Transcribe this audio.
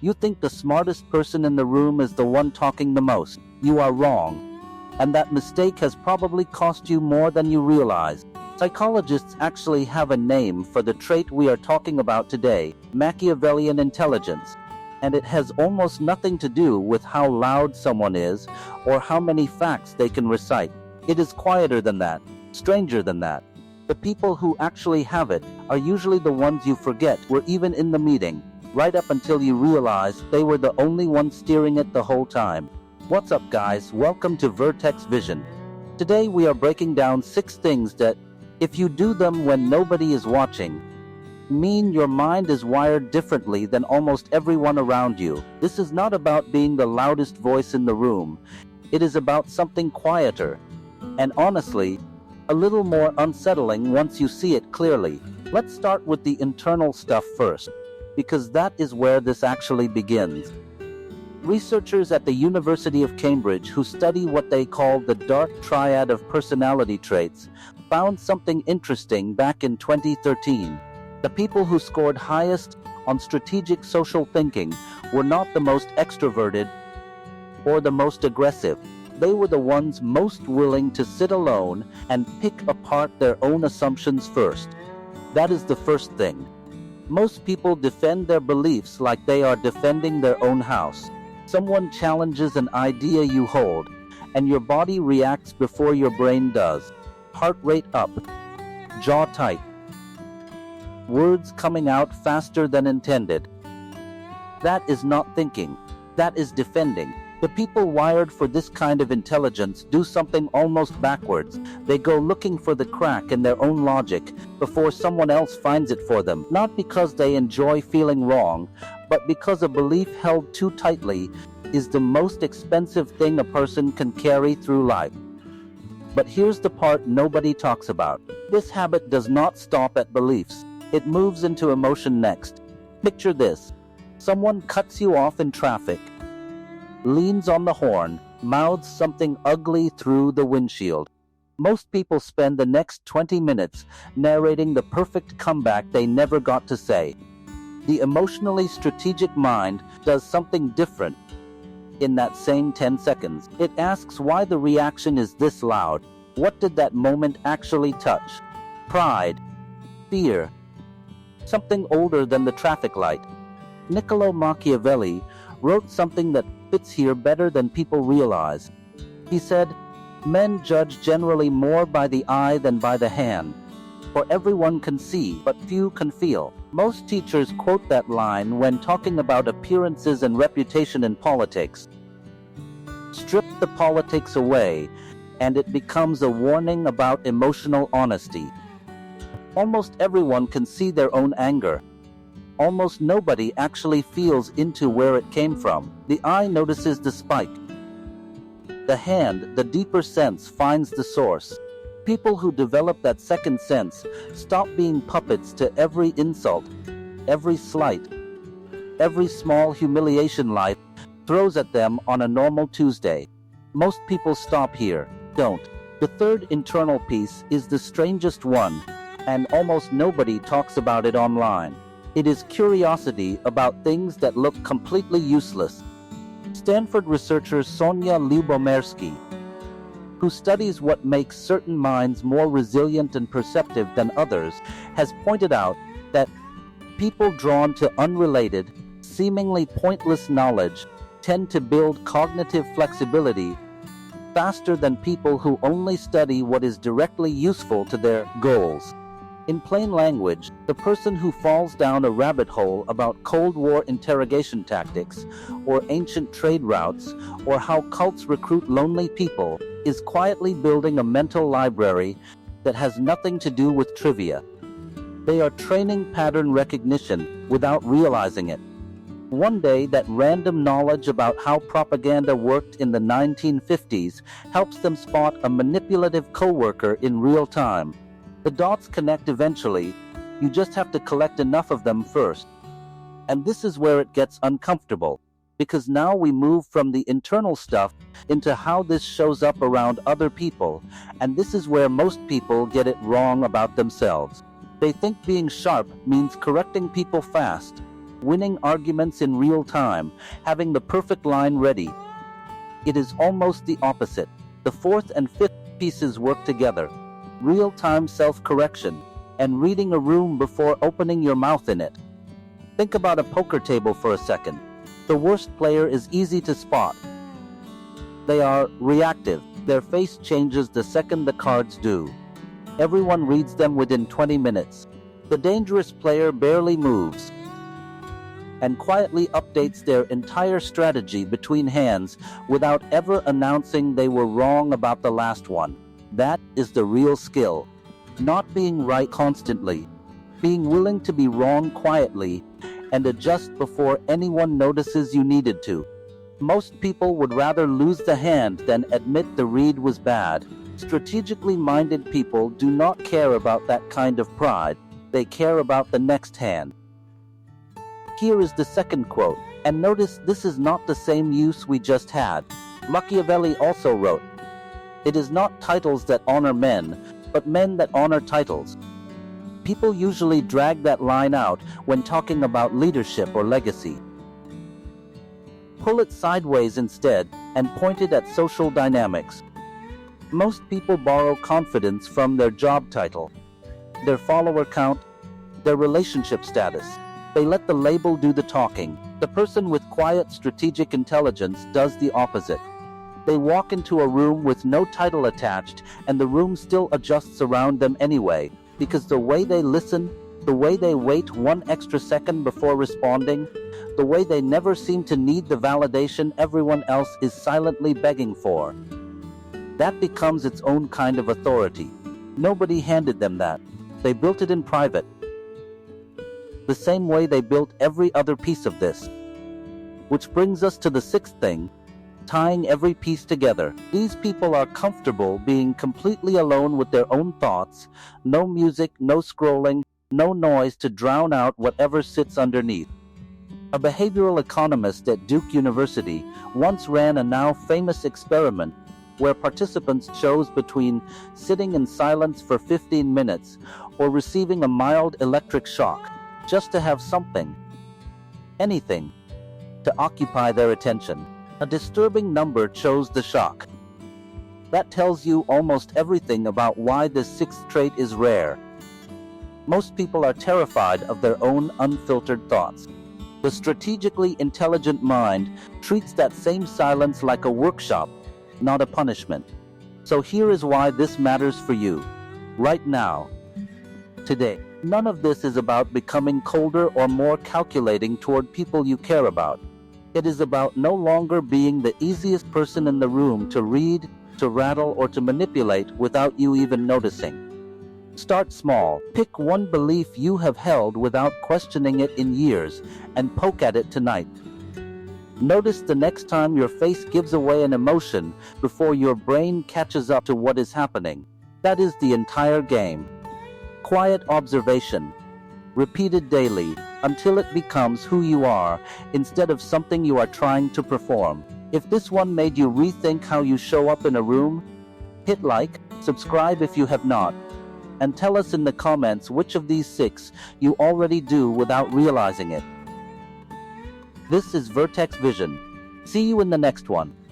You think the smartest person in the room is the one talking the most. You are wrong. And that mistake has probably cost you more than you realize. Psychologists actually have a name for the trait we are talking about today, Machiavellian intelligence. And it has almost nothing to do with how loud someone is or how many facts they can recite. It is quieter than that, stranger than that. The people who actually have it are usually the ones you forget were even in the meeting, right up until you realize they were the only ones steering it the whole time. What's up, guys? Welcome to Vertex Vision. Today we are breaking down 6 things that, if you do them when nobody is watching, mean your mind is wired differently than almost everyone around you. This is not about being the loudest voice in the room. It is about something quieter, and honestly, a little more unsettling once you see it clearly. Let's start with the internal stuff first, because that is where this actually begins. Researchers at the University of Cambridge who study what they call the dark triad of personality traits found something interesting back in 2013. The people who scored highest on strategic social thinking were not the most extroverted or the most aggressive. They were the ones most willing to sit alone and pick apart their own assumptions first. That is the first thing. Most people defend their beliefs like they are defending their own house. Someone challenges an idea you hold, and your body reacts before your brain does. Heart rate up, jaw tight, words coming out faster than intended. That is not thinking. That is defending. The people wired for this kind of intelligence do something almost backwards. They go looking for the crack in their own logic before someone else finds it for them, not because they enjoy feeling wrong, but because a belief held too tightly is the most expensive thing a person can carry through life. But here's the part nobody talks about. This habit does not stop at beliefs. It moves into emotion next. Picture this. Someone cuts you off in traffic, leans on the horn, mouths something ugly through the windshield. Most people spend the next 20 minutes narrating the perfect comeback they never got to say. The emotionally strategic mind does something different in that same 10 seconds. It asks why the reaction is this loud. What did that moment actually touch? Pride, fear, something older than the traffic light. Niccolo Machiavelli wrote something that fits here better than people realize. He said, "Men judge generally more by the eye than by the hand. For everyone can see, but few can feel." Most teachers quote that line when talking about appearances and reputation in politics. Strip the politics away, and it becomes a warning about emotional honesty. Almost everyone can see their own anger. Almost nobody actually feels into where it came from. The eye notices the spike. The hand, the deeper sense, finds the source. People who develop that second sense stop being puppets to every insult, every slight, every small humiliation life throws at them on a normal Tuesday. Most people stop here, don't. The third internal piece is the strangest one, and almost nobody talks about it online. It is curiosity about things that look completely useless. Stanford researcher Sonia Lyubomirsky, who studies what makes certain minds more resilient and perceptive than others, has pointed out that people drawn to unrelated, seemingly pointless knowledge tend to build cognitive flexibility faster than people who only study what is directly useful to their goals. In plain language, the person who falls down a rabbit hole about Cold War interrogation tactics, or ancient trade routes, or how cults recruit lonely people, is quietly building a mental library that has nothing to do with trivia. They are training pattern recognition without realizing it. One day, that random knowledge about how propaganda worked in the 1950s helps them spot a manipulative coworker in real time. The dots connect eventually. You just have to collect enough of them first. And this is where it gets uncomfortable, because now we move from the internal stuff into how this shows up around other people, and this is where most people get it wrong about themselves. They think being sharp means correcting people fast, winning arguments in real time, having the perfect line ready. It is almost the opposite. The fourth and fifth pieces work together. Real-time self-correction, and reading a room before opening your mouth in it. Think about a poker table for a second. The worst player is easy to spot. They are reactive. Their face changes the second the cards do. Everyone reads them within 20 minutes. The dangerous player barely moves and quietly updates their entire strategy between hands without ever announcing they were wrong about the last one. That is the real skill. Not being right constantly, being willing to be wrong quietly and adjust before anyone notices you needed to. Most people would rather lose the hand than admit the read was bad. Strategically minded people do not care about that kind of pride. They care about the next hand. Here is the second quote, and notice this is not the same use we just had. Machiavelli also wrote, "It is not titles that honor men, but men that honor titles." People usually drag that line out when talking about leadership or legacy. Pull it sideways instead and point it at social dynamics. Most people borrow confidence from their job title, their follower count, their relationship status. They let the label do the talking. The person with quiet strategic intelligence does the opposite. They walk into a room with no title attached, and the room still adjusts around them anyway, because the way they listen, the way they wait 1 extra second before responding, the way they never seem to need the validation everyone else is silently begging for. That becomes its own kind of authority. Nobody handed them that. They built it in private. The same way they built every other piece of this. Which brings us to the sixth thing, tying every piece together. These people are comfortable being completely alone with their own thoughts, no music, no scrolling, no noise to drown out whatever sits underneath. A behavioral economist at Duke University once ran a now famous experiment where participants chose between sitting in silence for 15 minutes or receiving a mild electric shock, just to have something, anything, to occupy their attention. A disturbing number chose the shock. That tells you almost everything about why this sixth trait is rare. Most people are terrified of their own unfiltered thoughts. The strategically intelligent mind treats that same silence like a workshop, not a punishment. So here is why this matters for you, right now, today. None of this is about becoming colder or more calculating toward people you care about. It is about no longer being the easiest person in the room to read, to rattle, or to manipulate without you even noticing. Start small. Pick one belief you have held without questioning it in years and poke at it tonight. Notice the next time your face gives away an emotion before your brain catches up to what is happening. That is the entire game. Quiet observation, repeated daily, until it becomes who you are, instead of something you are trying to perform. If this one made you rethink how you show up in a room, hit like, subscribe if you have not, and tell us in the comments which of these 6 you already do without realizing it. This is Vertex Vision. See you in the next one.